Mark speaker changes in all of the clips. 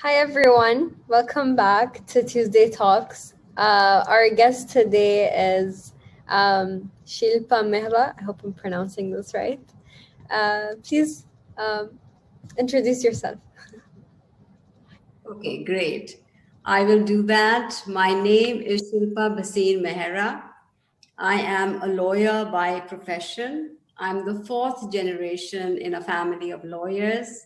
Speaker 1: Hi everyone, welcome back to Tuesday Talks. Our guest today is Shilpa Mehra. I hope I'm pronouncing this right. Please introduce yourself.
Speaker 2: Okay, great. I will do that. My name is Shilpa Mehra. I am a lawyer by profession. I'm the fourth generation in a family of lawyers.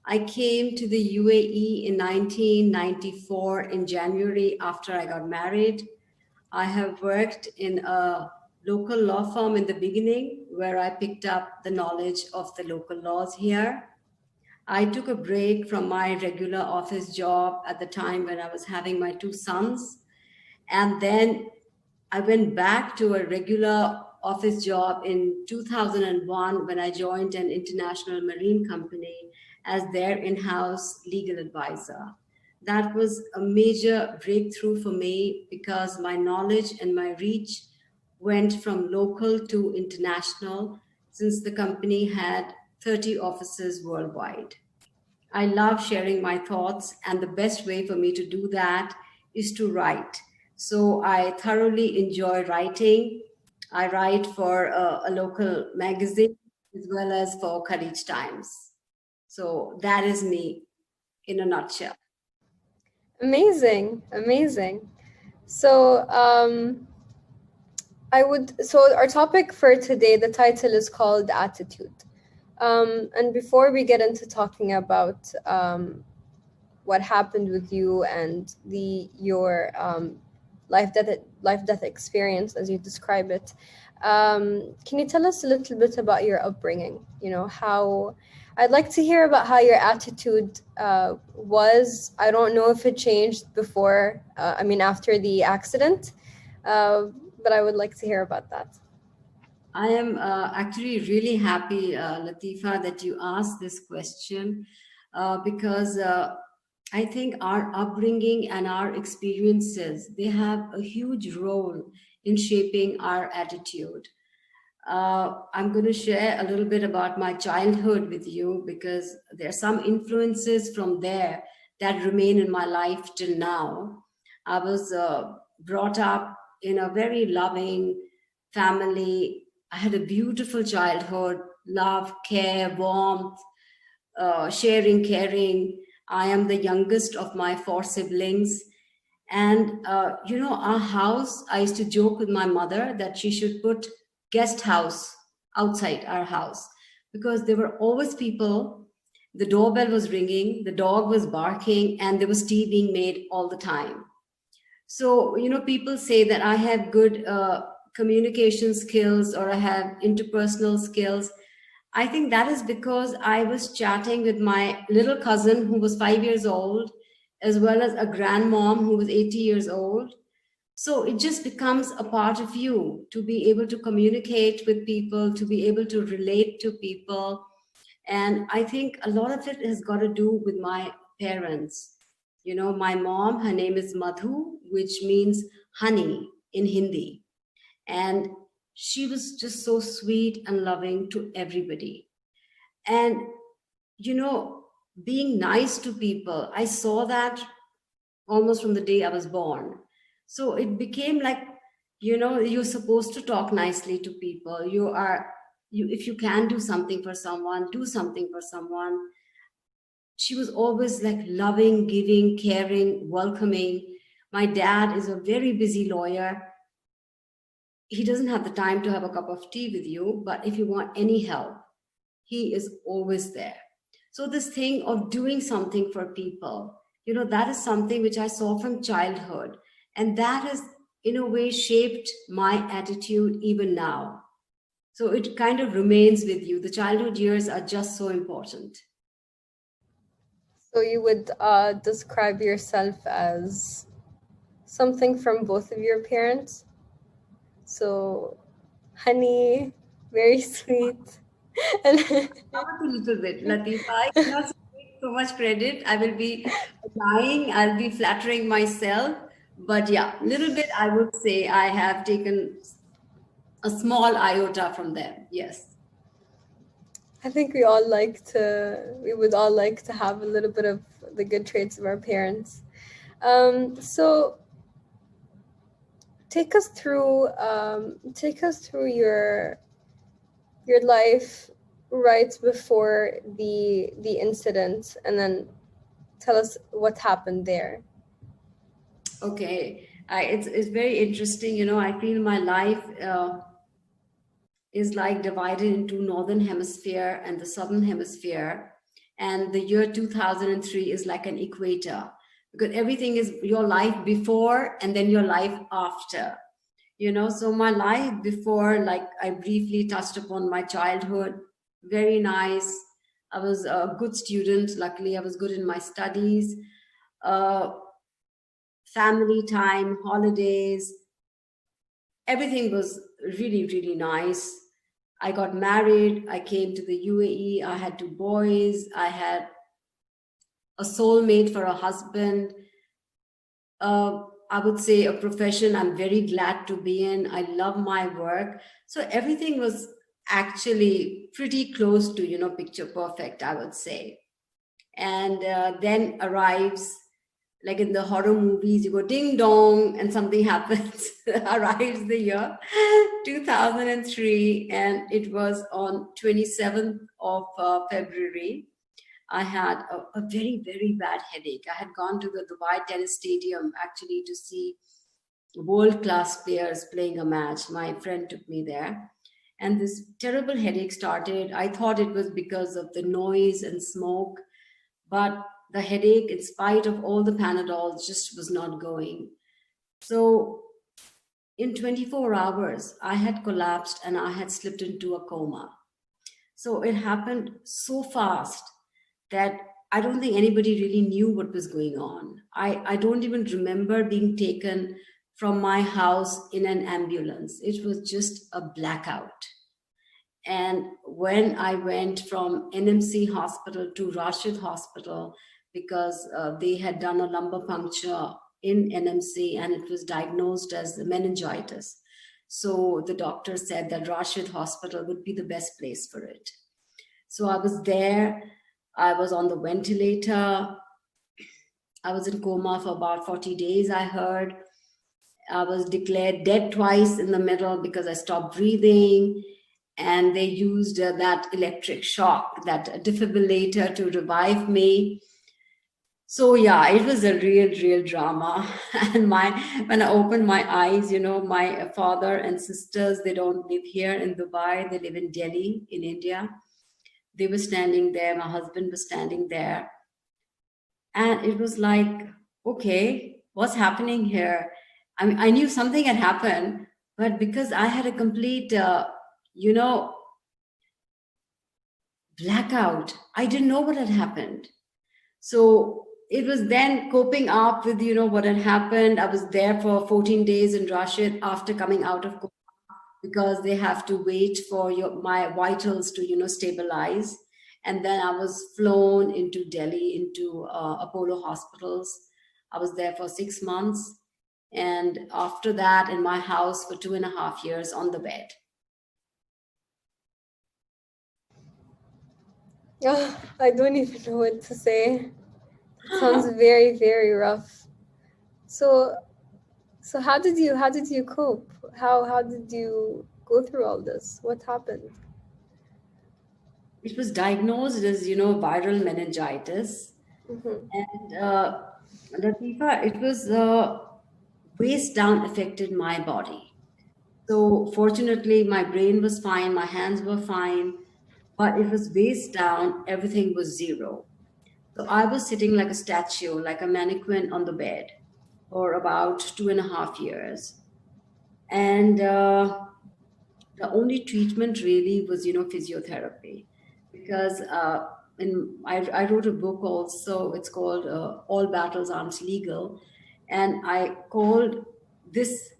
Speaker 2: I came to the UAE in 1994 in January after I got married. I have worked in a local law firm in the beginning where I picked up the knowledge of the local laws here. I took a break from my regular office job at the time when I was having my two sons. And then I went back to a regular office job in 2001 when I joined an international marine company as their in house legal advisor. That was a major breakthrough for me because my knowledge and my reach went from local to international since the company had 30 offices worldwide. I love sharing my thoughts, and the best way for me to do that is to write. So I thoroughly enjoy writing. I write for a local magazine as well as for Courage Times. So that is me in a nutshell.
Speaker 1: Amazing, amazing. So so our topic for today, the title is called Attitude. And before we get into talking about what happened with you and your life death experience as you describe it, can you tell us a little bit about your upbringing? How I'd like to hear about how your attitude was. I don't know if it changed before, after the accident, uh, but I would like to hear about that.
Speaker 2: I am actually really happy, Latifa, that you asked this question because I think our upbringing and our experiences, they have a huge role in shaping our attitude. I'm going to share a little bit about my childhood with you because there are some influences from there that remain in my life till now. I was brought up in a very loving family. I had a beautiful childhood, love, care, warmth, sharing, caring. I am the youngest of my four siblings. And, our house, I used to joke with my mother that she should put guest house outside our house because there were always people. The doorbell was ringing, the dog was barking, and there was tea being made all the time. So, people say that I have good communication skills or I have interpersonal skills. I think that is because I was chatting with my little cousin who was 5 years old, as well as a grandmom who was 80 years old. So it just becomes a part of you to be able to communicate with people, to be able to relate to people. And I think a lot of it has got to do with my parents. My mom, her name is Madhu, which means honey in Hindi. And she was just so sweet and loving to everybody. And, you know, being nice to people, I saw that almost from the day I was born. So it became like, you're supposed to talk nicely to people. If you can do something for someone, do something for someone. She was always like loving, giving, caring, welcoming. My dad is a very busy lawyer. He doesn't have the time to have a cup of tea with you, but if you want any help, he is always there. So this thing of doing something for people, that is something which I saw from childhood. And that has, in a way, shaped my attitude even now. So it kind of remains with you. The childhood years are just so important.
Speaker 1: So you would describe yourself as something from both of your parents. So, honey, very sweet. And
Speaker 2: A little bit, Latifa. I cannot take so much credit. I will be lying. I'll be flattering myself. But yeah, little bit, I would say I have taken a small iota from them. Yes.
Speaker 1: I think we would all like to have a little bit of the good traits of our parents. So take us through your life right before the incident, and then tell us what happened there.
Speaker 2: Okay, it's very interesting. I feel my life is like divided into northern hemisphere and the southern hemisphere, and the year 2003 is like an equator, because everything is your life before and then your life after. So my life before, like I briefly touched upon my childhood, very nice. I was a good student. Luckily, I was good in my studies. uh, Family time, holidays, everything was really, really nice. I got married. I came to the UAE. I had two boys. I had a soulmate for a husband. I would say a profession I'm very glad to be in. I love my work. So everything was actually pretty close to, picture perfect, I would say. And then arrives, like in the horror movies, you go ding dong and something happens. Arrives the year 2003, and it was on 27th of February. I had a very, very bad headache. I had gone to the Dubai Tennis Stadium actually to see world class players playing a match. My friend took me there, and this terrible headache started. I thought it was because of the noise and smoke, but the headache, in spite of all the Panadols, just was not going. So in 24 hours, I had collapsed and I had slipped into a coma. So it happened so fast that I don't think anybody really knew what was going on. I don't even remember being taken from my house in an ambulance. It was just a blackout. And when I went from NMC hospital to Rashid hospital, because they had done a lumbar puncture in NMC and it was diagnosed as meningitis. So the doctor said that Rashid hospital would be the best place for it. So I was there. I was on the ventilator. I was in coma for about 40 days, I heard. I was declared dead twice in the middle because I stopped breathing. And they used that electric shock, that defibrillator, to revive me. So yeah, it was a real, real drama. And when I opened my eyes, my father and sisters, they don't live here in Dubai. They live in Delhi, in India. They were standing there. My husband was standing there. And it was like, okay, what's happening here? I mean, I knew something had happened, but because I had a complete, you know, blackout, I didn't know what had happened. So it was then coping up with, what had happened. I was there for 14 days in Rashid after coming out of coma, because they have to wait for my vitals to, stabilize. And then I was flown into Delhi, into Apollo hospitals. I was there for 6 months. And after that, in my house for 2.5 years on the bed.
Speaker 1: Oh, I don't even know what to say. It sounds very, very rough. So, so how did you cope? How did you go through all this? What happened?
Speaker 2: It was diagnosed as, viral meningitis.
Speaker 1: Mm-hmm.
Speaker 2: And Latifa, it was waist down affected my body. So fortunately, my brain was fine, my hands were fine, but it was waist down, everything was zero. So I was sitting like a statue, like a mannequin on the bed for about 2.5 years. And the only treatment really was, physiotherapy. Because I wrote a book also, it's called All Battles Aren't Legal. And I called this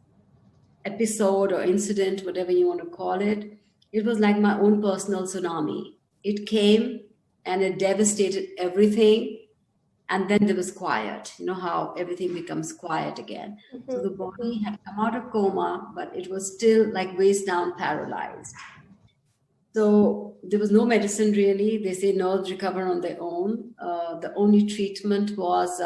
Speaker 2: episode or incident, whatever you want to call it, it was like my own personal tsunami. It came and it devastated everything. And then there was quiet. You know how everything becomes quiet again. So the
Speaker 1: Mm-hmm.
Speaker 2: body had come out of coma, but it was still like waist down paralyzed. So there was no medicine really. They say nerves recover on their own. The only treatment was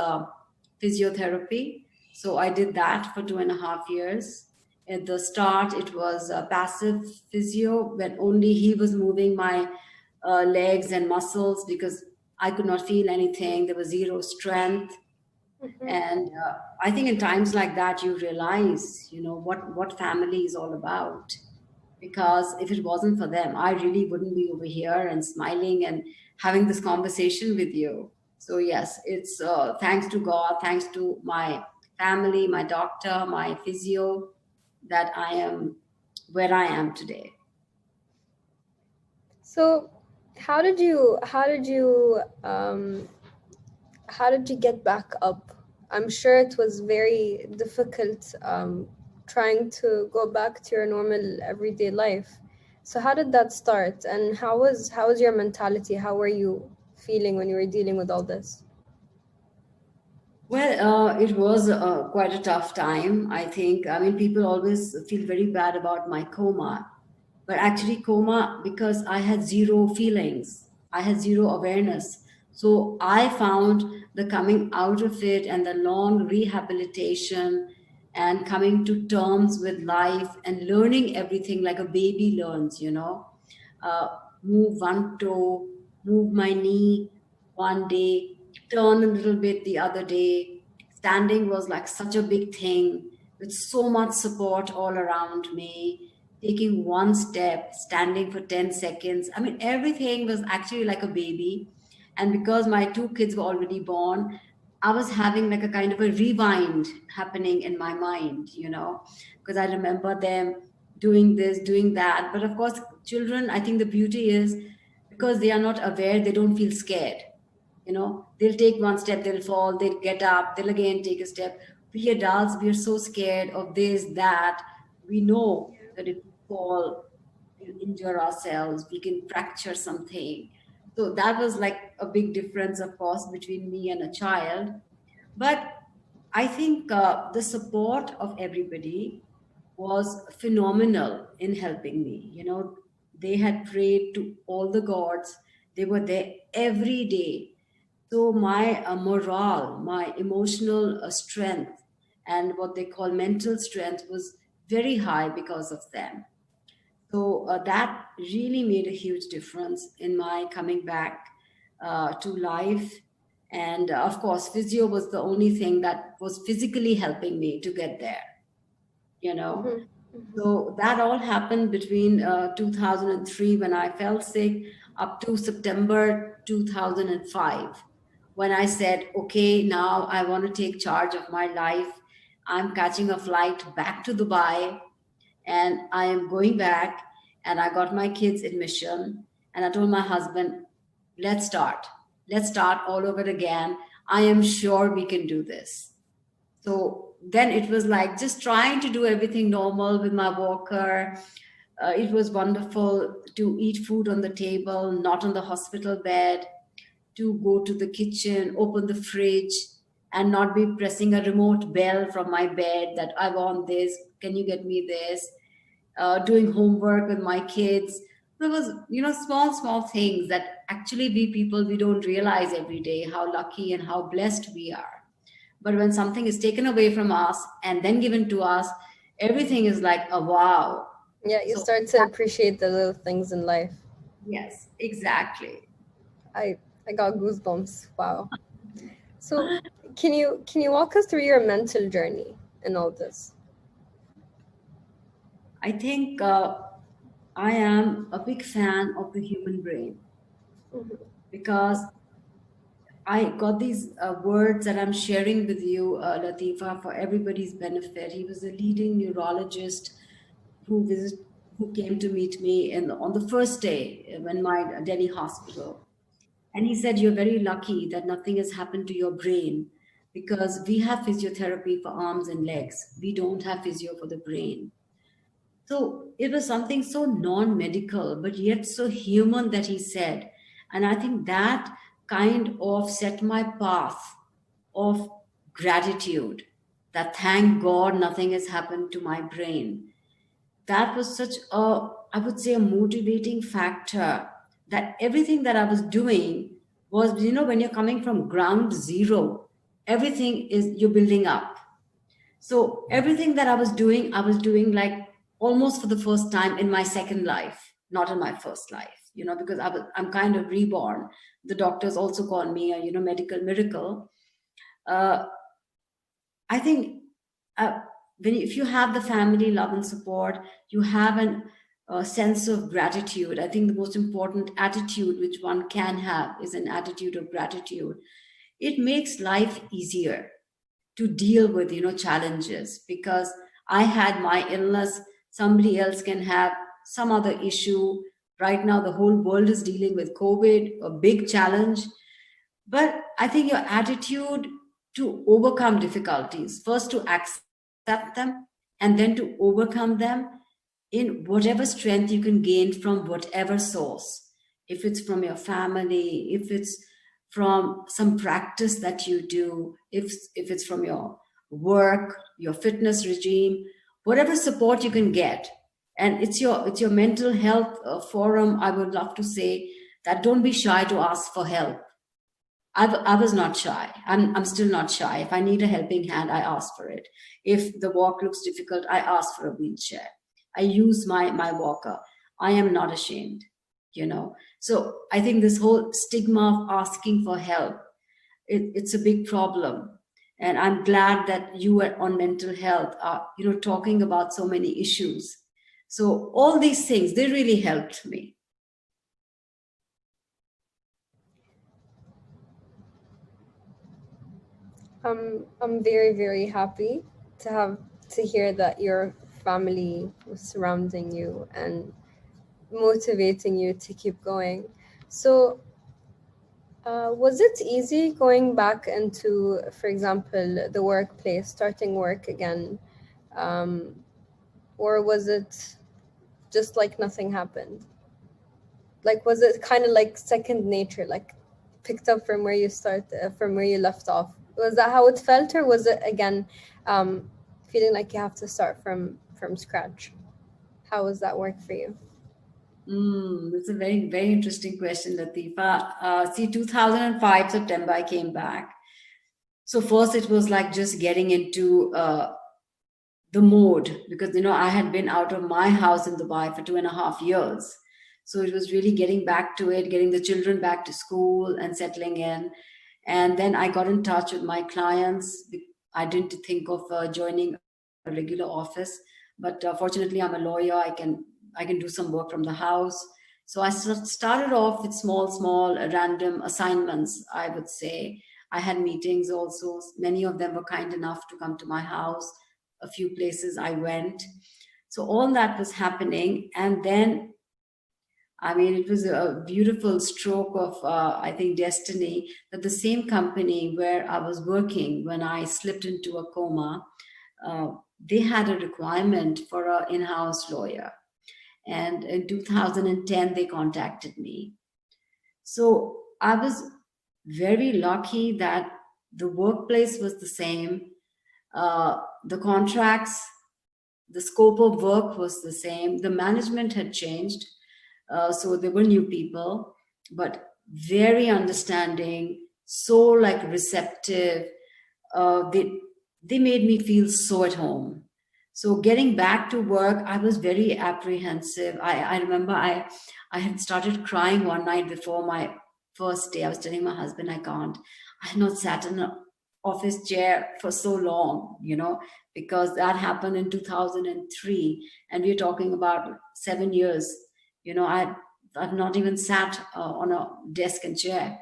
Speaker 2: physiotherapy. So I did that for 2.5 years. At the start, it was passive physio, when only he was moving my legs and muscles because I could not feel anything. There was zero strength.
Speaker 1: Mm-hmm.
Speaker 2: And I think in times like that, you realize, what family is all about. Because if it wasn't for them, I really wouldn't be over here and smiling and having this conversation with you. So yes, it's thanks to God, thanks to my family, my doctor, my physio, that I am where I am today.
Speaker 1: So, how did you get back up? I'm sure it was very difficult trying to go back to your normal everyday life. So how did that start, and how was your mentality? How were you feeling when you were dealing with all this?
Speaker 2: Well, it was quite a tough time. I think, I mean, people always feel very bad about my coma, but actually, coma, because I had zero feelings, I had zero awareness. So I found the coming out of it and the long rehabilitation and coming to terms with life and learning everything like a baby learns, uh, move one toe, move my knee one day, turn a little bit the other day. Standing was like such a big thing with so much support all around me. Taking one step, standing for 10 seconds. I mean, everything was actually like a baby. And because my two kids were already born, I was having like a kind of a rewind happening in my mind, because I remember them doing this, doing that. But of course, children, I think the beauty is because they are not aware, they don't feel scared. They'll take one step, they'll fall, they'll get up, they'll again take a step. We adults, we are so scared of this, that. We know that if we fall, we'll injure ourselves, we can fracture something. So that was like a big difference, of course, between me and a child. But I think the support of everybody was phenomenal in helping me. They had prayed to all the gods, they were there every day. So my morale, my emotional strength, and what they call mental strength was very high because of them. So that really made a huge difference in my coming back to life. And of course, physio was the only thing that was physically helping me to get there, you know.
Speaker 1: Mm-hmm. Mm-hmm.
Speaker 2: So that all happened between 2003 when I fell sick up to September 2005 when I said, okay, now I want to take charge of my life. I'm catching a flight back to Dubai and I am going back, and I got my kids admission, and I told my husband, let's start. Let's start all over again. I am sure we can do this. So then it was like just trying to do everything normal with my walker. It was wonderful to eat food on the table, not on the hospital bed, to go to the kitchen, open the fridge, and not be pressing a remote bell from my bed that I want this, can you get me this? Doing homework with my kids. There was, small, small things that actually we people, we don't realize every day how lucky and how blessed we are. But when something is taken away from us and then given to us, everything is like a wow.
Speaker 1: Yeah, you
Speaker 2: So
Speaker 1: start to appreciate the little things in life.
Speaker 2: yes, exactly.
Speaker 1: I got goosebumps. Wow. So can you walk us through your mental journey in all this?
Speaker 2: I think I am a big fan of the human brain
Speaker 1: Mm-hmm.
Speaker 2: because I got these words that I'm sharing with you, Latifa, for everybody's benefit. He was a leading neurologist who came to meet me on the first day when my Delhi hospital. And he said, you're very lucky that nothing has happened to your brain because we have physiotherapy for arms and legs. We don't have physio for the brain. So it was something so non medical, but yet so human that he said. And I think that kind of set my path of gratitude, that thank God nothing has happened to my brain. that was such a, I would say, a motivating factor, that everything that I was doing was, when you're coming from ground zero, everything is, you're building up. So everything that I was doing like almost for the first time in my second life, not in my first life, because I'm kind of reborn. The doctors also call me a, medical miracle. Uh, I think uh, if you have the family love and support, you have a sense of gratitude. I think the most important attitude which one can have is an attitude of gratitude. It makes life easier to deal with, challenges, because I had my illness, somebody else can have some other issue. Right now the whole world is dealing with COVID, a big challenge. But I think your attitude to overcome difficulties, first to accept them and then to overcome them in whatever strength you can gain from whatever source. If it's from your family, if it's from some practice that you do, if it's from your work, your fitness regime, whatever support you can get. And it's your mental health forum. I would love to say that don't be shy to ask for help. I was not shy. I'm still not shy. If I need a helping hand, I ask for it. If the walk looks difficult, I ask for a wheelchair. I use my walker. I am not ashamed. So I think this whole stigma of asking for help, it's a big problem. And I'm glad that you are on mental health are, talking about so many issues. So all these things, they really helped me.
Speaker 1: I'm very, very happy to hear that your family was surrounding you and motivating you to keep going. So, was it easy going back into, for example, the workplace, starting work again? Um, or was it just like nothing happened? Like, was it kind of like second nature, like picked up from where you from where you left off? Was that how it felt, or was it again feeling like you have to start from scratch? How was that work for you?
Speaker 2: That's a very, very interesting question, Latifa. See, 2005 September, I came back. So first, it was like just getting into the mode, because I had been out of my house in Dubai for 2.5 years. So it was really getting back to it, getting the children back to school and settling in. And then I got in touch with my clients. I didn't think of joining a regular office, but fortunately I'm a lawyer. I can do some work from the house. So I started off with small random assignments, I would say. I had meetings also. Many of them were kind enough to come to my house. A few places I went. So all that was happening. And then, I mean, it was a beautiful stroke of, I think, destiny, that the same company where I was working when I slipped into a coma, uh, they had a requirement for an in-house lawyer. And in 2010, they contacted me. So I was very lucky that the workplace was the same. The contracts, the scope of work was the same. The management had changed. So there were new people, but very understanding, so like receptive. They made me feel so at home. So getting back to work, I was very apprehensive. I remember I had started crying one night before my first day. I was telling my husband I can't. I had not sat in an office chair for so long, because that happened in 2003, and we're talking about 7 years. I've not even sat on a desk and chair.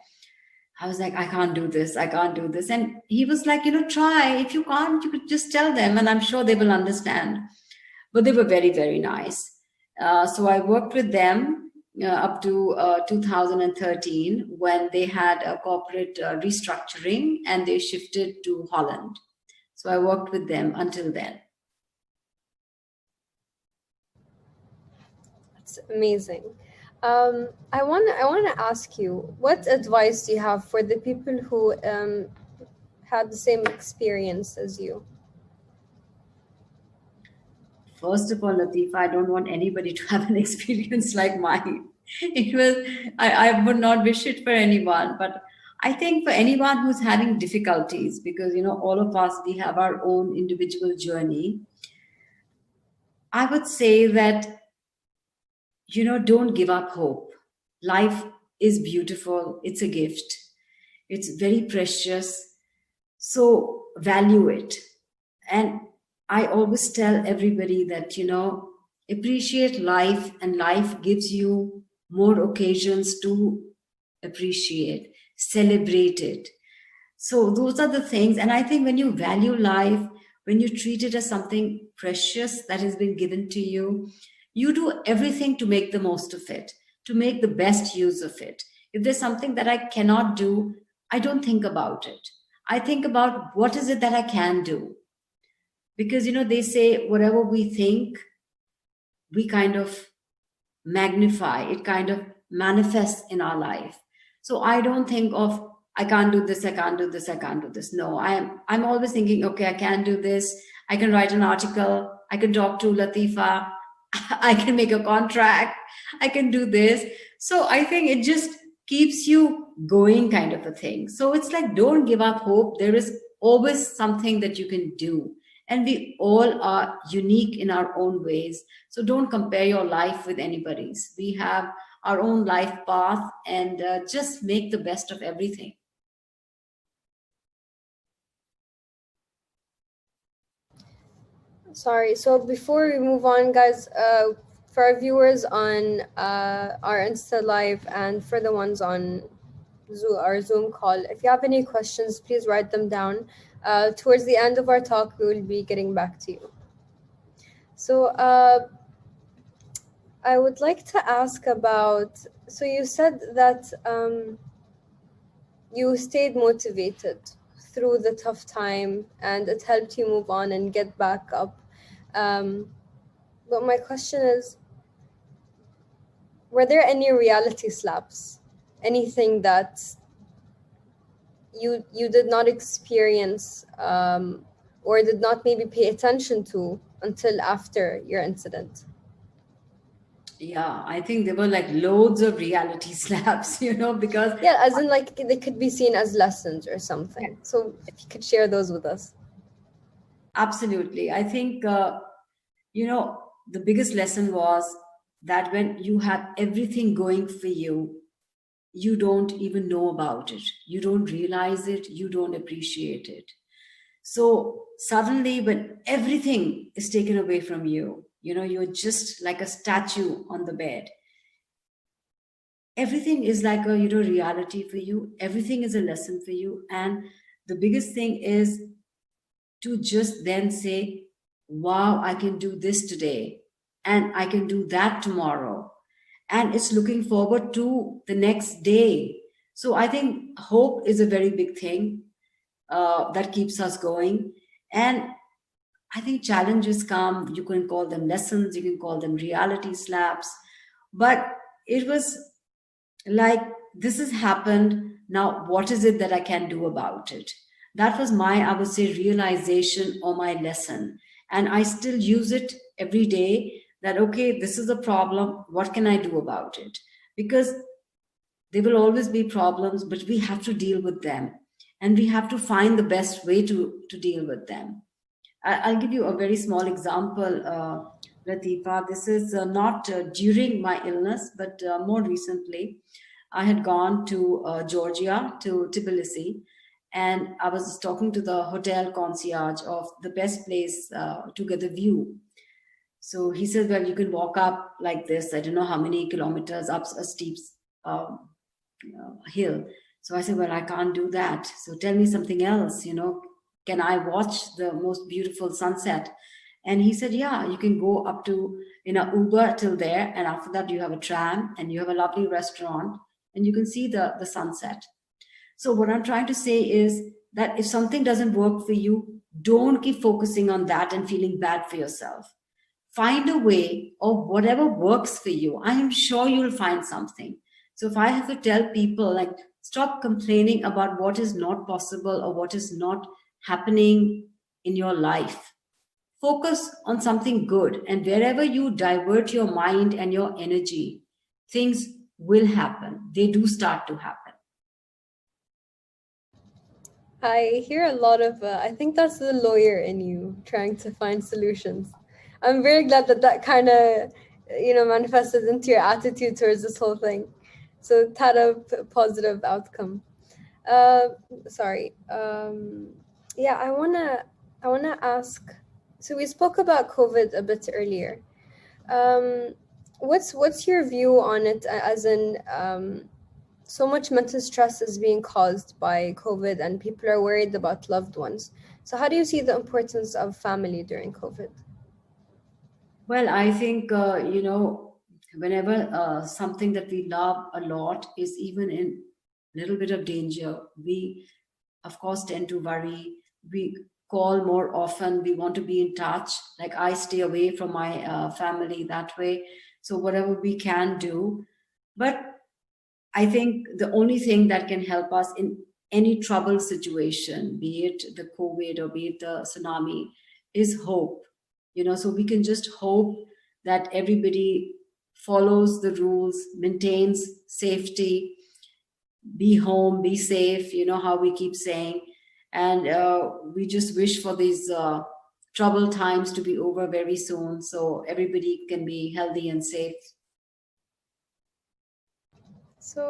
Speaker 2: I was like, I can't do this. I can't do this. And he was like, try. If you can't, you could just tell them, and I'm sure they will understand. But they were very, very nice. So I worked with them up to 2013, when they had a corporate restructuring and they shifted to Holland. So I worked with them until then.
Speaker 1: It's amazing. I want to ask you, what advice do you have for the people who had the same experience as you?
Speaker 2: First of all, Latifa, I don't want anybody to have an experience like mine. It was, I would not wish it for anyone, but I think for anyone who's having difficulties, because, all of us, we have our own individual journey, I would say that, don't give up hope. Life is beautiful, it's a gift, it's very precious. So value it. And I always tell everybody that, appreciate life, and life gives you more occasions to appreciate, celebrate it. So those are the things. And I think when you value life, when you treat it as something precious that has been given to you do everything to make the most of it, to make the best use of it. If there's something that I cannot do, I don't think about it. I think about what is it that I can do. Because, they say whatever we think, we kind of magnify, it kind of manifests in our life. So I don't think of, I can't do this, I can't do this, I can't do this. No, I'm always thinking, okay, I can do this. I can write an article, I can talk to Latifa, I can make a contract, I can do this. So I think it just keeps you going, kind of a thing. So it's like, don't give up hope. There is always something that you can do. And we all are unique in our own ways. So don't compare your life with anybody's. We have our own life path, and just make the best of everything.
Speaker 1: Sorry. So before we move on, guys, for our viewers on our Insta Live and for the ones on our Zoom call, if you have any questions, please write them down. Towards the end of our talk, we will be getting back to you. So I would like to ask about, so you said that you stayed motivated through the tough time and it helped you move on and get back up. But my question is, were there any reality slaps? Anything that you did not experience or did not maybe pay attention to until after your incident?
Speaker 2: Yeah, I think there were like loads of reality slaps, because
Speaker 1: Yeah, as in like they could be seen as lessons or something. So if you could share those with us.
Speaker 2: absolutely. I think, the biggest lesson was that when you have everything going for you don't even know about it. You don't realize it. You don't appreciate it. So suddenly, when everything is taken away from you, you're just like a statue on the bed. Everything is like a, reality for you. Everything is a lesson for you. And the biggest thing is to just then say, wow, I can do this today and I can do that tomorrow. And it's looking forward to the next day. So I think hope is a very big thing that keeps us going. And I think challenges come, you can call them lessons, you can call them reality slaps. But it was like, this has happened. Now, what is it that I can do about it? That was my, I would say, realization or my lesson. And I still use it every day that, okay, this is a problem. What can I do about it? Because there will always be problems, but we have to deal with them. And we have to find the best way to deal with them. I'll give you a very small example, Latifa. This is not during my illness, but more recently. I had gone to Georgia, to Tbilisi, and I was talking to the hotel concierge of the best place to get the view. So he said, well, you can walk up like this. I don't know how many kilometers up a steep hill. So I said, well, I can't do that. So tell me something else, can I watch the most beautiful sunset? And he said, yeah, you can go up to, Uber till there. And after that, you have a tram and you have a lovely restaurant and you can see the sunset. So what I'm trying to say is that if something doesn't work for you, don't keep focusing on that and feeling bad for yourself. Find a way of whatever works for you. I am sure you'll find something. So if I have to tell people, like, stop complaining about what is not possible or what is not happening in your life. focus on something good. And wherever you divert your mind and your energy, things will happen. They do start to happen.
Speaker 1: I hear a lot of, I think that's the lawyer in you trying to find solutions. I'm very glad that that kind of, manifested into your attitude towards this whole thing. So it had a positive outcome. Uh, Sorry. Yeah, I wanna ask. So we spoke about COVID a bit earlier. Um, what's your view on it? As in, so much mental stress is being caused by COVID, and people are worried about loved ones. So how do you see the importance of family during COVID?
Speaker 2: Well, I think, whenever something that we love a lot is even in a little bit of danger, we, of course, tend to worry. We call more often. We want to be in touch. Like I stay away from my family that way. So, whatever we can do. But I think the only thing that can help us in any trouble situation, be it the COVID or be it the tsunami, is hope. So we can just hope that everybody follows the rules, maintains safety, be home, be safe, how we keep saying. And we just wish for these troubled times to be over very soon so everybody can be healthy and safe.
Speaker 1: So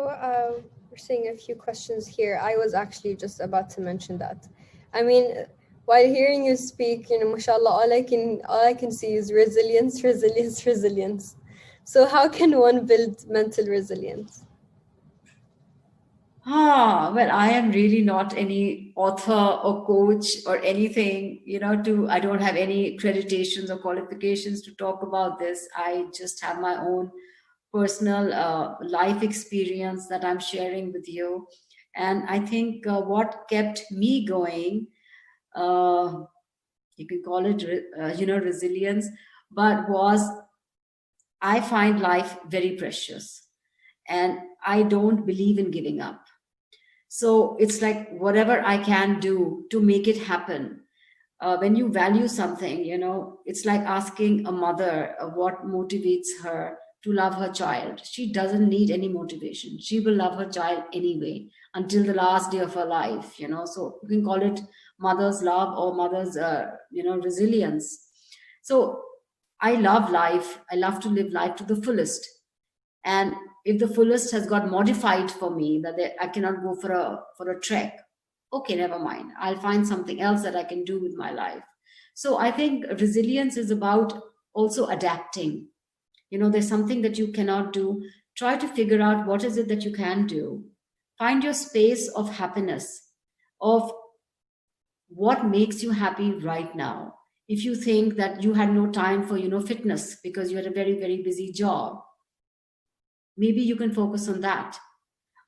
Speaker 1: we're seeing a few questions here. I was actually just about to mention that. I mean, while hearing you speak, mashallah, all I can see is resilience, resilience, resilience. So how can one build mental resilience?
Speaker 2: Well, I am really not any author or coach or anything, I don't have any accreditations or qualifications to talk about this. I just have my own personal life experience that I'm sharing with you. And I think what kept me going, uh, you can call it, resilience, but was I find life very precious and I don't believe in giving up. So it's like whatever I can do to make it happen. When you value something, it's like asking a mother what motivates her to love her child. She doesn't need any motivation. She will love her child anyway until the last day of her life, So you can call it mother's love or mother's, resilience. So I love life. I love to live life to the fullest. And if the fullest has got modified for me that I cannot go for a trek, okay, never mind, I'll find something else that I can do with my life. So I think resilience is about also adapting. There's something that you cannot do, try to figure out what is it that you can do, find your space of happiness, of what makes you happy right now. If you think that you had no time for fitness because you had a very very busy job, maybe you can focus on that.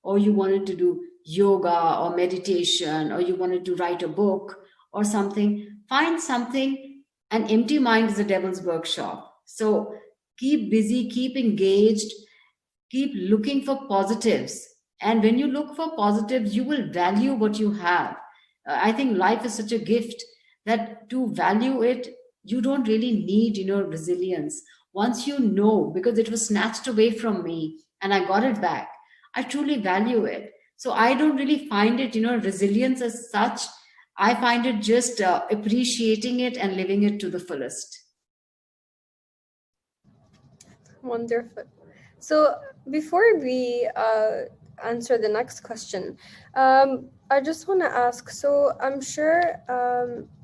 Speaker 2: Or you wanted to do yoga or meditation, or you wanted to write a book or something. Find something. An empty mind is a devil's workshop. So keep busy, keep engaged, keep looking for positives. And when you look for positives, you will value what you have. I think life is such a gift that to value it, you don't really need, resilience. Once you know, because it was snatched away from me and I got it back, I truly value it. So I don't really find it, resilience as such. I find it just appreciating it and living it to the fullest.
Speaker 1: Wonderful. So before we answer the next question, I just want to ask. So I'm sure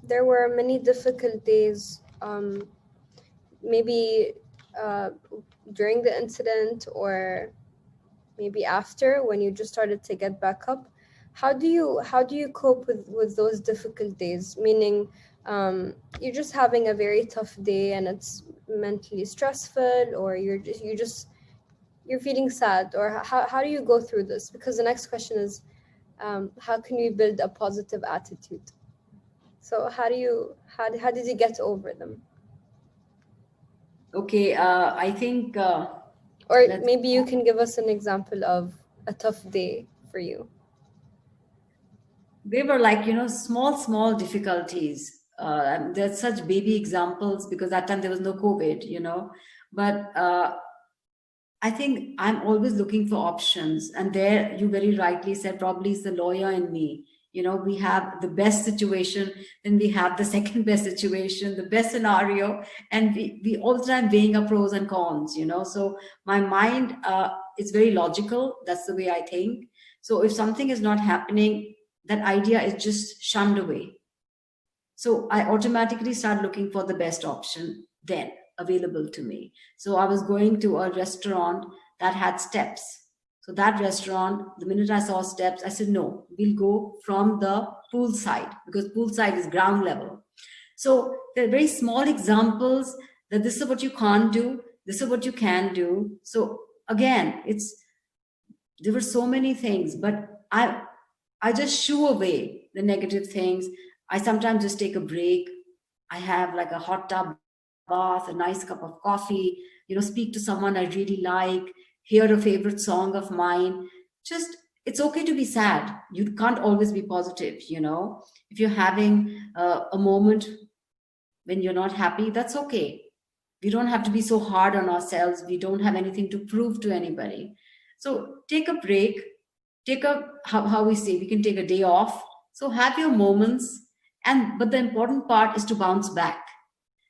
Speaker 1: there were many difficult days, maybe uh, during the incident or maybe after when you just started to get back up. How do you cope with those difficult days? Meaning, you're just having a very tough day and it's mentally stressful, or you're feeling sad, or how do you go through this? Because the next question is, how can we build a positive attitude? So how did you get over them?
Speaker 2: Okay, I think
Speaker 1: Or
Speaker 2: let's.
Speaker 1: maybe you can give us an example of a tough day for you.
Speaker 2: They were like small difficulties. there's such baby examples, because that time there was no COVID, but I think I'm always looking for options. And there, you very rightly said, probably it's the lawyer in me. We have the best situation, then we have the second best situation, the best scenario, and we all the time weighing up pros and cons. So my mind is very logical. That's the way I think. So if something is not happening, that idea is just shunned away. So I automatically start looking for the best option then available to me. So I was going to a restaurant that had steps. So that restaurant, the minute I saw steps, I said, no, we'll go from the poolside, because poolside is ground level. So there are very small examples that this is what you can't do, this is what you can do. So again, there were so many things, but I just shoo away the negative things. I sometimes just take a break. I have like a hot tub bath, a nice cup of coffee, speak to someone I really like, hear a favorite song of mine. Just, it's okay to be sad. You can't always be positive, If you're having a moment when you're not happy, that's okay. We don't have to be so hard on ourselves. We don't have anything to prove to anybody. So take a break, how we say, we can take a day off. So have your moments, but the important part is to bounce back.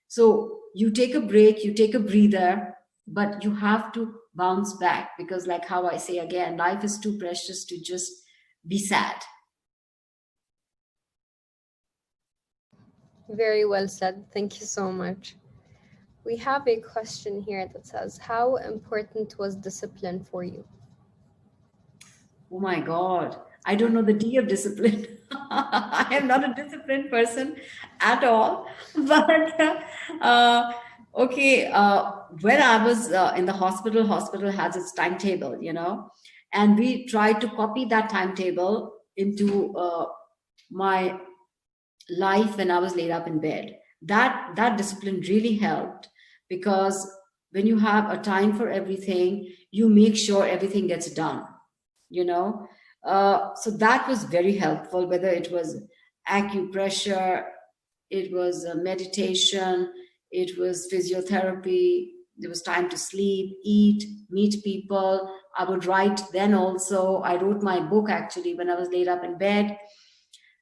Speaker 2: So you take a break, you take a breather, but you have to bounce back, because like how I say again, life is too precious to just be sad.
Speaker 1: Very well said. Thank you so much. We have a question here that says, how important was discipline for you?
Speaker 2: Oh my God. I don't know the D of discipline. I am not a disciplined person at all. But okay, when I was in the hospital has its timetable, and we tried to copy that timetable into my life when I was laid up in bed. That discipline really helped, because when you have a time for everything, you make sure everything gets done. you know so that was very helpful, whether it was acupressure, it was meditation, it was physiotherapy. There was time to sleep, eat, meet people. I would write then also. I wrote my book actually when I was laid up in bed.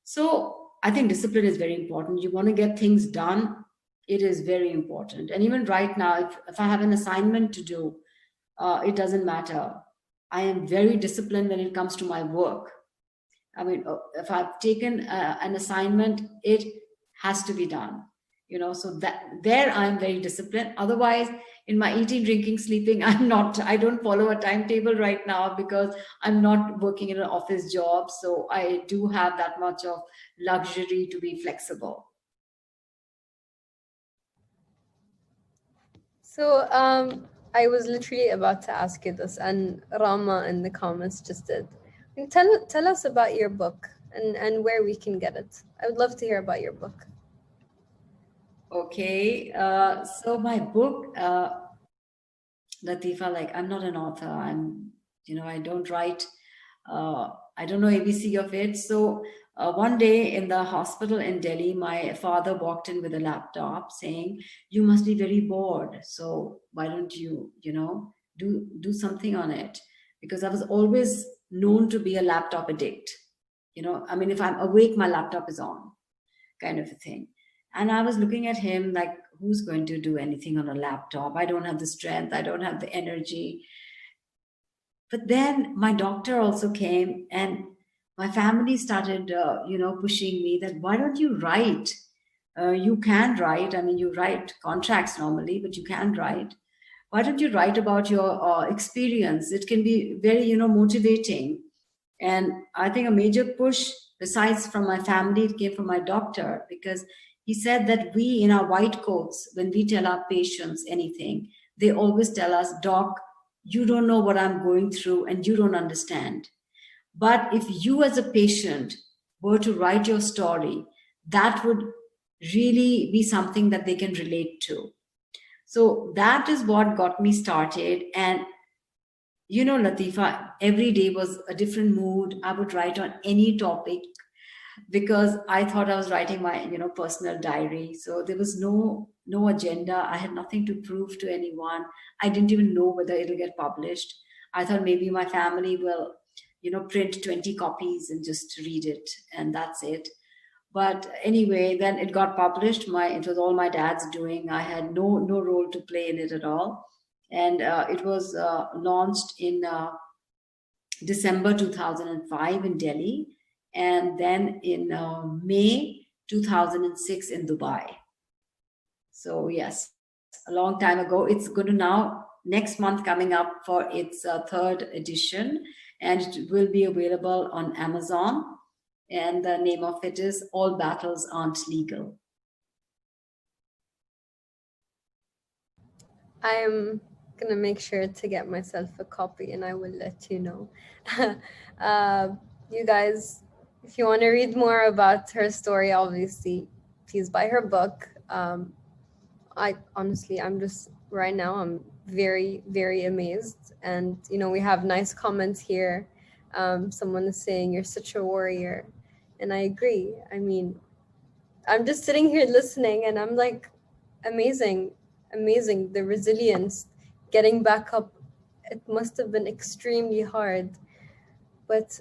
Speaker 2: So I think discipline is very important. You want to get things done, it is very important. And even right now, if I have an assignment to do, it doesn't matter. I am very disciplined when it comes to my work. I mean, if I've taken an assignment, it has to be done. So that there I'm very disciplined. Otherwise, in my eating, drinking, sleeping, I'm not. I don't follow a timetable right now because I'm not working in an office job. So I do have that much of luxury to be flexible.
Speaker 1: So, I was literally about to ask you this, and Rama in the comments just did. Tell us about your book and where we can get it. I would love to hear about your book.
Speaker 2: Okay, so my book, Latifa, like I'm not an author. I don't write. I don't know ABC of it. So one day in the hospital in Delhi, my father walked in with a laptop saying, "You must be very bored. So why don't you, do something on it?" Because I was always known to be a laptop addict. I mean, if I'm awake, my laptop is on, kind of a thing. And I was looking at him like, who's going to do anything on a laptop? I don't have the strength, I don't have the energy. But then my doctor also came, and my family started, pushing me that, why don't you write? You can write. I mean, you write contracts normally, but you can write. Why don't you write about your experience? It can be very, motivating. And I think a major push, besides from my family, it came from my doctor, because he said that we, in our white coats, when we tell our patients anything, they always tell us, "Doc, you don't know what I'm going through and you don't understand." But if you, as a patient, were to write your story, that would really be something that they can relate to. So that is what got me started. And Latifa, every day was a different mood. I would write on any topic. because I thought I was writing my, personal diary. So there was no agenda. I had nothing to prove to anyone. I didn't even know whether it'll get published. I thought maybe my family will, print 20 copies and just read it, and that's it. But anyway, then it got published. It was all my dad's doing. I had no role to play in it at all, and it was launched in December 2005 in Delhi, and then in May 2006 in Dubai. So yes, a long time ago. It's going to now next month coming up for its third edition, and it will be available on Amazon. And the name of it is All Battles Aren't Legal.
Speaker 1: I'm gonna make sure to get myself a copy and I will let you know. uh, you guys, if you want to read more about her story, obviously, please buy her book. I honestly, I'm just right now, I'm very, very amazed. And, we have nice comments here. Someone is saying, "You're such a warrior." And I agree. I mean, I'm just sitting here listening and I'm like, amazing, amazing. The resilience, getting back up, it must have been extremely hard. But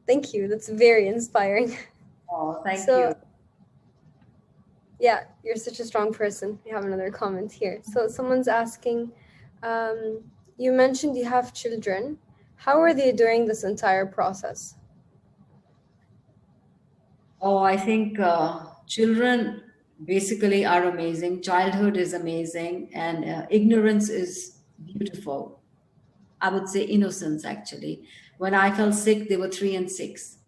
Speaker 1: thank you. That's very inspiring.
Speaker 2: Oh, thank
Speaker 1: So,
Speaker 2: you.
Speaker 1: yeah, you're such a strong person. We have another comment here. So, someone's asking, um, you mentioned you have children. How are they during this entire process?
Speaker 2: Oh, I think children basically are amazing. Childhood is amazing, and ignorance is beautiful. I would say innocence, actually. When I fell sick, they were 3 and 6.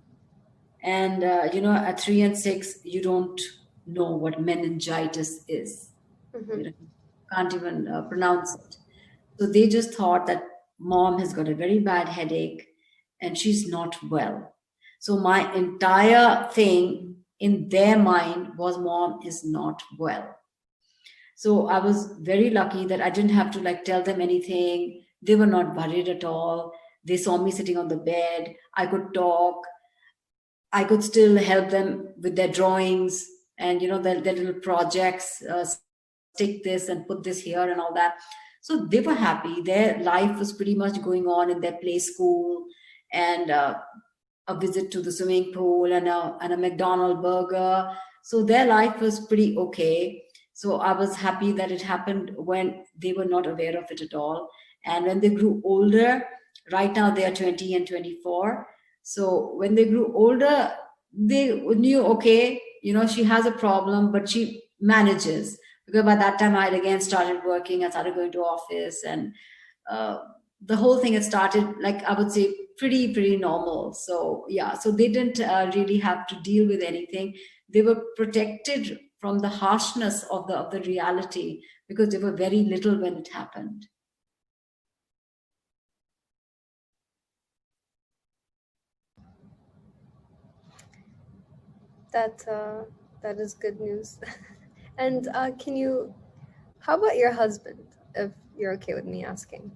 Speaker 2: And, at 3 and 6, you don't know what meningitis is.
Speaker 1: Mm-hmm.
Speaker 2: You can't even pronounce it. So they just thought that mom has got a very bad headache and she's not well. So my entire thing in their mind was mom is not well. So I was very lucky that I didn't have to like tell them anything. They were not worried at all. They saw me sitting on the bed. I could talk. I could still help them with their drawings and their little projects. Stick this and put this here and all that. So they were happy. Their life was pretty much going on in their play school, and a visit to the swimming pool and a McDonald burger. So their life was pretty okay. So I was happy that it happened when they were not aware of it at all. And when they grew older, right now they are 20 and 24. So when they grew older, they knew, okay, she has a problem, but she manages. Because by that time I had again started working, I started going to office, and uh, the whole thing had started, like I would say, pretty normal. So yeah, so they didn't really have to deal with anything. They were protected from the harshness of the reality because they were very little when it happened.
Speaker 1: That that is good news. And can you? How about your husband? If you're okay with me asking.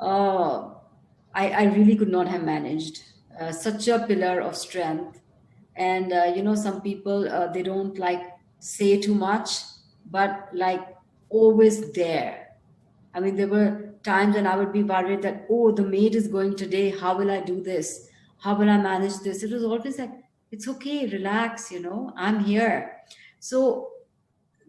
Speaker 2: uh, I really could not have managed such a pillar of strength. And some people, they don't like say too much, but like always there. I mean, there were times when I would be worried that, oh, the maid is going today. How will I do this? How will I manage this? It was always like, it's okay, relax, I'm here. So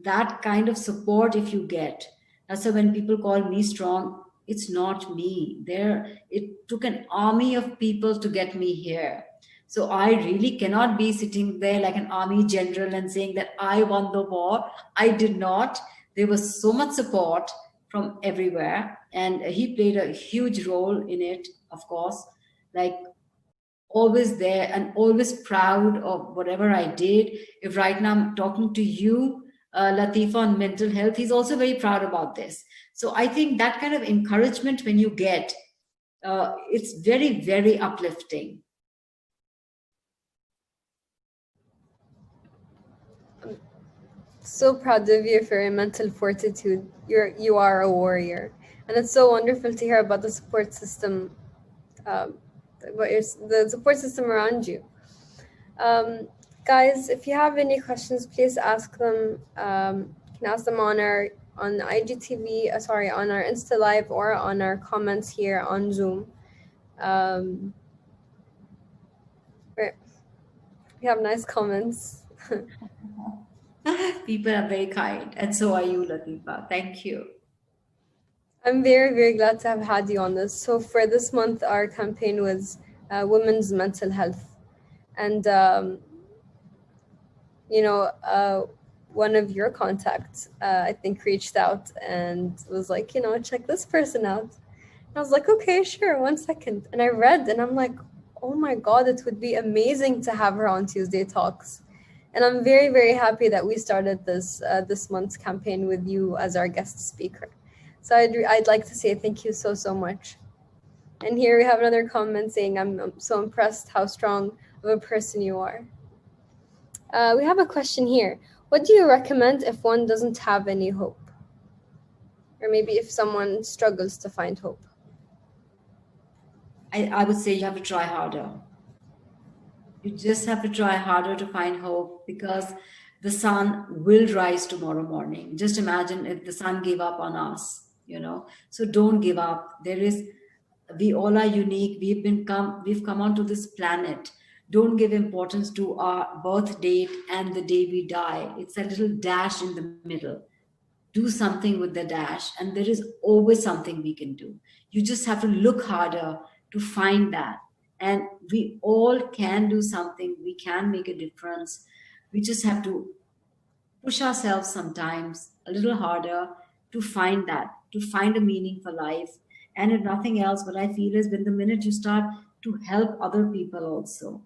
Speaker 2: that kind of support, if you get, that's why when people call me strong, it's not me. It took an army of people to get me here. So I really cannot be sitting there like an army general and saying that I won the war. I did not. There was so much support from everywhere, and he played a huge role in it, of course. Like, always there and always proud of whatever I did. If right now I'm talking to you, Latifa, on mental health, he's also very proud about this. So I think that kind of encouragement when you get, it's very, very uplifting.
Speaker 1: So proud of you for your mental fortitude. You are a warrior, and it's so wonderful to hear about the support system um, about the support system around you. Um, Guys, if you have any questions, please ask them. You can ask them on our on IGTV, sorry, on our Insta Live or on our comments here on Zoom. Um, we we have nice comments.
Speaker 2: People are very kind, and so are you, Latifa. Thank you.
Speaker 1: I'm very, very glad to have had you on this. So, for this month, our campaign was women's mental health. And, you know, one of your contacts, I think, reached out and was like, check this person out. I was like, okay, sure, 1 second. And I read and I'm like, oh my God, it would be amazing to have her on Tuesday Talks. And I'm very, very happy that we started this month's campaign with you as our guest speaker. So I'd like to say thank you so, so much. And here we have another comment saying, I'm so impressed how strong of a person you are. We have a question here. What do you recommend if one doesn't have any hope? Or maybe if someone struggles to find hope?
Speaker 2: I would say you have to try harder. You just have to try harder to find hope because the sun will rise tomorrow morning. Just imagine if the sun gave up on us, you know. So don't give up. We all are unique. We've come onto this planet. Don't give importance to our birth date and the day we die. It's a little dash in the middle. Do something with the dash, and there is always something we can do. You just have to look harder to find that. And we all can do something, we can make a difference. We just have to push ourselves sometimes a little harder to find that, to find a meaning for life. And if nothing else, what I feel is when the minute you start to help other people also,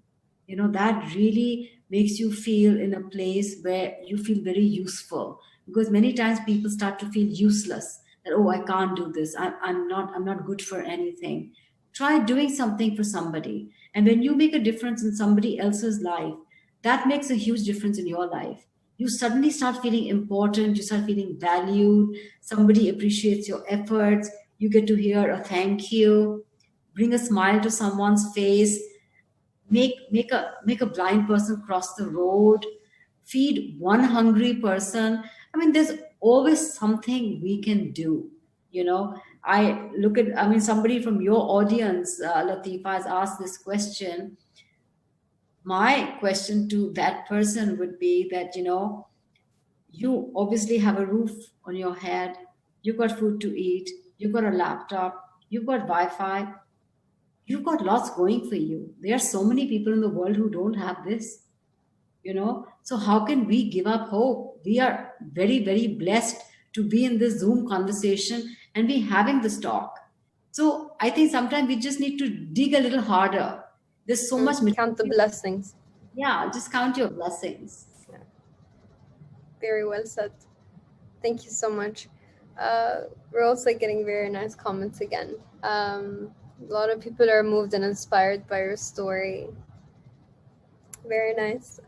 Speaker 2: that really makes you feel in a place where you feel very useful. Because many times people start to feel useless, that, oh, I can't do this. I'm not good for anything. Try doing something for somebody. And when you make a difference in somebody else's life, that makes a huge difference in your life. You suddenly start feeling important, you start feeling valued, somebody appreciates your efforts, you get to hear a thank you, bring a smile to someone's face, make a blind person cross the road, feed one hungry person. I mean, there's always something we can do. Somebody from your audience, Latifa, has asked this question. My question to that person would be that, you obviously have a roof on your head, you've got food to eat, you've got a laptop, you've got Wi-Fi, you've got lots going for you. There are so many people in the world who don't have this, So how can we give up hope? We are very, very blessed to be in this Zoom conversation and be having this talk. So I think sometimes we just need to dig a little harder. There's so much
Speaker 1: Count the
Speaker 2: material.
Speaker 1: blessings.
Speaker 2: Yeah, just count your blessings.
Speaker 1: Yeah. Very well said. Thank you so much. We're also getting very nice comments again. A lot of people are moved and inspired by your story. Very nice.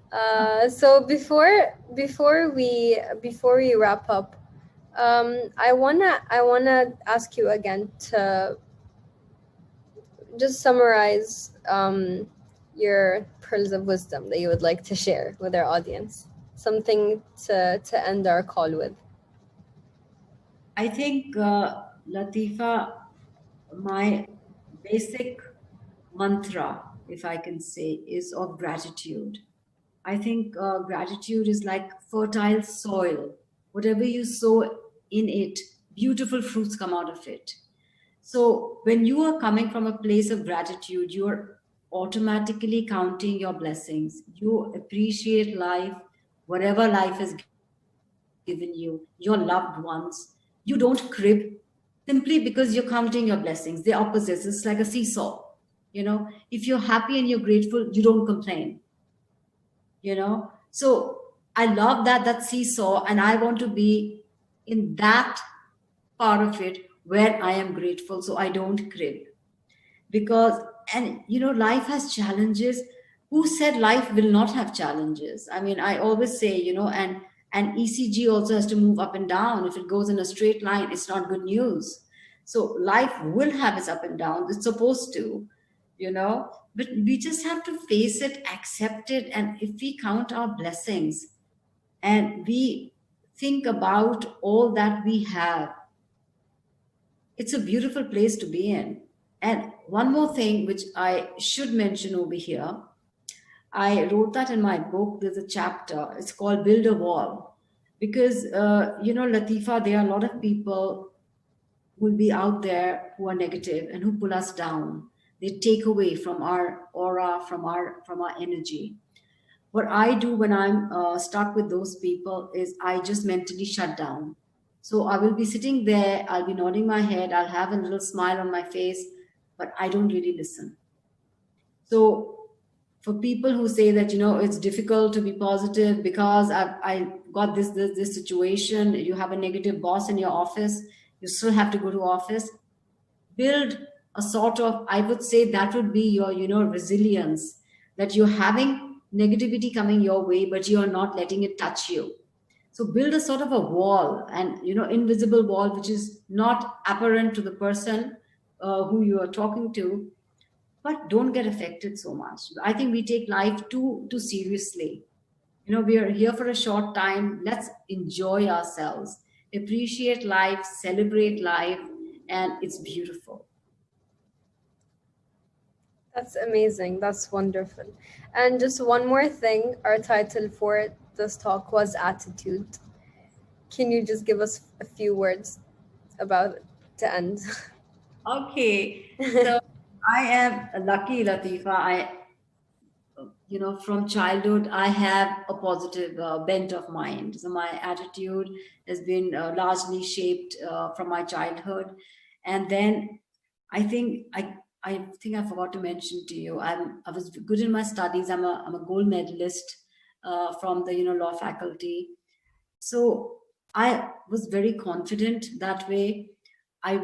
Speaker 1: So before we wrap up, I wanna ask you again to just summarize your pearls of wisdom that you would like to share with our audience. Something to end our call with.
Speaker 2: I think, Latifa, my basic mantra, if I can say, is of gratitude. I think gratitude is like fertile soil. Whatever you sow in it, beautiful fruits come out of it. So when you are coming from a place of gratitude, you are automatically counting your blessings. You appreciate life, whatever life has given you, your loved ones. You don't crib simply because you're counting your blessings. The opposite. It's like a seesaw. If you're happy and you're grateful, you don't complain. So I love that seesaw, and I want to be in that part of it where I am grateful, so I don't crib. Because, and life has challenges. Who said life will not have challenges? I mean, I always say, and ECG also has to move up and down. If it goes in a straight line, it's not good news. So life will have its up and downs. It's supposed to. But we just have to face it, accept it, and if we count our blessings and we think about all that we have, it's a beautiful place to be in. And one more thing which I should mention over here, I wrote that in my book. There's a chapter, it's called Build a Wall. Because, Latifa, there are a lot of people who will be out there who are negative and who pull us down. They take away from our aura, from our energy. What I do when I'm stuck with those people is I just mentally shut down. So I will be sitting there, I'll be nodding my head, I'll have a little smile on my face, but I don't really listen. So for people who say that it's difficult to be positive because I got this situation, you have a negative boss in your office, you still have to go to office, build a sort of, I would say that would be your resilience, that you're having negativity coming your way but you're not letting it touch you. So build a sort of a wall, and invisible wall, which is not apparent to the person who you are talking to, but don't get affected so much. I think we take life too seriously. We are here for a short time. Let's enjoy ourselves, appreciate life, celebrate life, and it's beautiful.
Speaker 1: That's amazing. That's wonderful. And just one more thing, our title for this talk was attitude. Can you just give us a few words about it to end?
Speaker 2: Okay, so I am lucky, Latifa. From childhood, I have a positive bent of mind. So my attitude has been largely shaped from my childhood. And then I think I forgot to mention to you, I was good in my studies. I'm a gold medalist from the law faculty. So I was very confident that way. I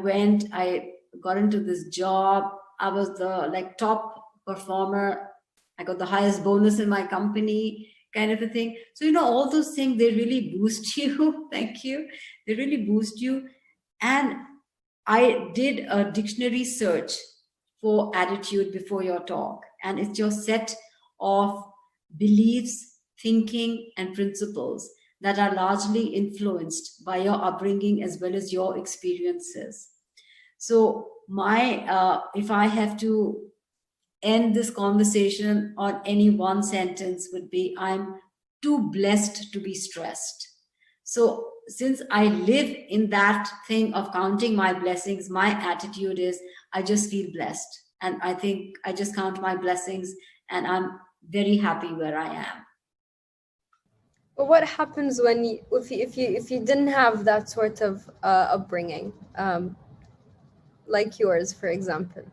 Speaker 2: got into this job. I was the like top performer. I got the highest bonus in my company, kind of a thing. So, all those things, they really boost you. Thank you. They really boost you. And I did a dictionary search for attitude before your talk. And it's your set of beliefs, thinking, and principles that are largely influenced by your upbringing as well as your experiences. So, if I have to end this conversation on any one sentence, would be I'm too blessed to be stressed. So since I live in that thing of counting my blessings, my attitude is I just feel blessed, and I think I just count my blessings, and I'm very happy where I am.
Speaker 1: But what happens when if you didn't have that sort of upbringing, like yours, for example?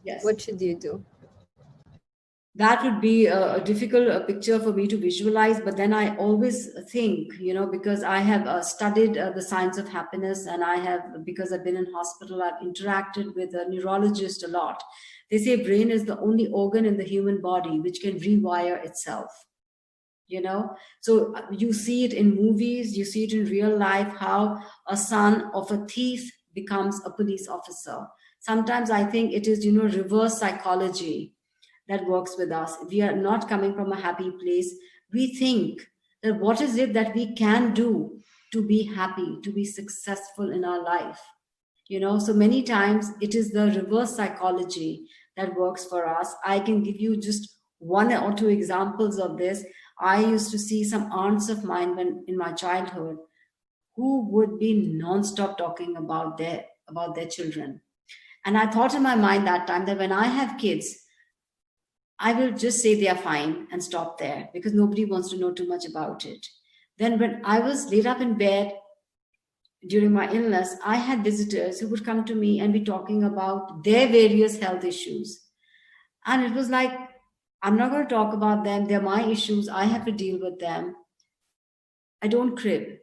Speaker 2: Yes.
Speaker 1: What should you do?
Speaker 2: That would be a difficult picture for me to visualize, but then I always think, because I have studied the science of happiness, and I have, because I've been in hospital, I've interacted with a neurologist a lot. They say brain is the only organ in the human body which can rewire itself. So you see it in movies, you see it in real life, how a son of a thief becomes a police officer. Sometimes I think it is reverse psychology that works with us. We are not coming from a happy place. We think that what is it that we can do to be happy, to be successful in our life. So many times it is the reverse psychology that works for us. I can give you just one or two examples of this. I used to see some aunts of mine when in my childhood who would be non-stop talking about their children. And I thought in my mind that time that when I have kids, I will just say they are fine and stop there, because nobody wants to know too much about it. Then when I was laid up in bed during my illness, I had visitors who would come to me and be talking about their various health issues. And it was like, I'm not going to talk about them. They're my issues. I have to deal with them. I don't crib.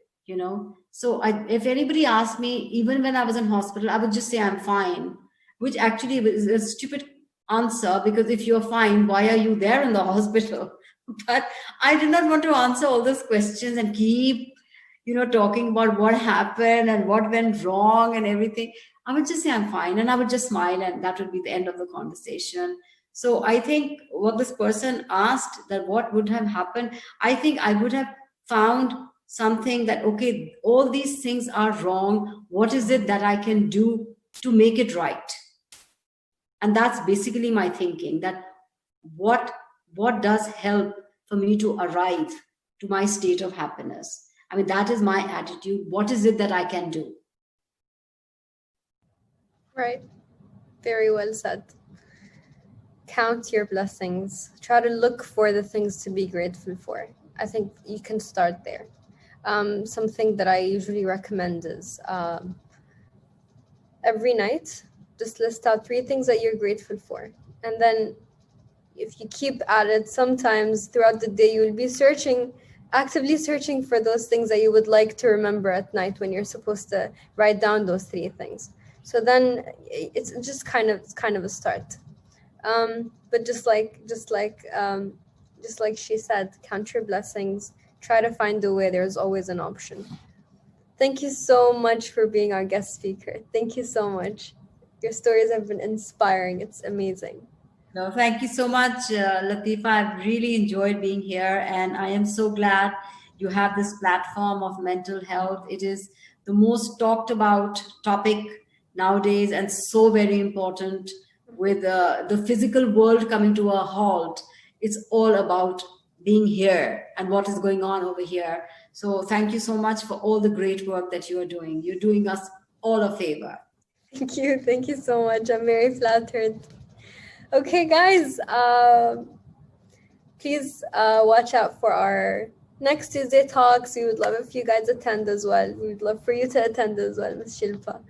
Speaker 2: So if anybody asked me, even when I was in hospital, I would just say I'm fine, which actually is a stupid answer, because if you're fine, why are you there in the hospital? But I did not want to answer all those questions and keep talking about what happened and what went wrong and everything. I would just say I'm fine, and I would just smile, and that would be the end of the conversation. So I think what this person asked, that what would have happened, I think I would have found something that, okay, all these things are wrong. What is it that I can do to make it right? And that's basically my thinking, that what what does help for me to arrive to my state of happiness. I mean, that is my attitude. What is it that I can do?
Speaker 1: Right. Very well said. Count your blessings. Try to look for the things to be grateful for. I think you can start there. Something that I usually recommend is every night, just list out 3 things that you're grateful for. And then if you keep at it, sometimes throughout the day, you will be actively searching for those things that you would like to remember at night when you're supposed to write down those 3 things. So then it's kind of a start. But just like she said, count your blessings. Try to find a way. There's always an option. Thank you so much for being our guest speaker. Thank you so much. Your stories have been inspiring. It's amazing.
Speaker 2: No, thank you so much, Latifa. I've really enjoyed being here, and I am so glad you have this platform of mental health. It is the most talked about topic nowadays, and so very important. With the physical world coming to a halt, it's all about being here and what is going on over here. So, thank you so much for all the great work that you are doing. You're doing us all a favor.
Speaker 1: Thank you. Thank you so much. I'm very flattered. Okay, guys, please watch out for our next Tuesday talks. We would love if you guys attend as well. We would love for you to attend as well, Ms. Shilpa.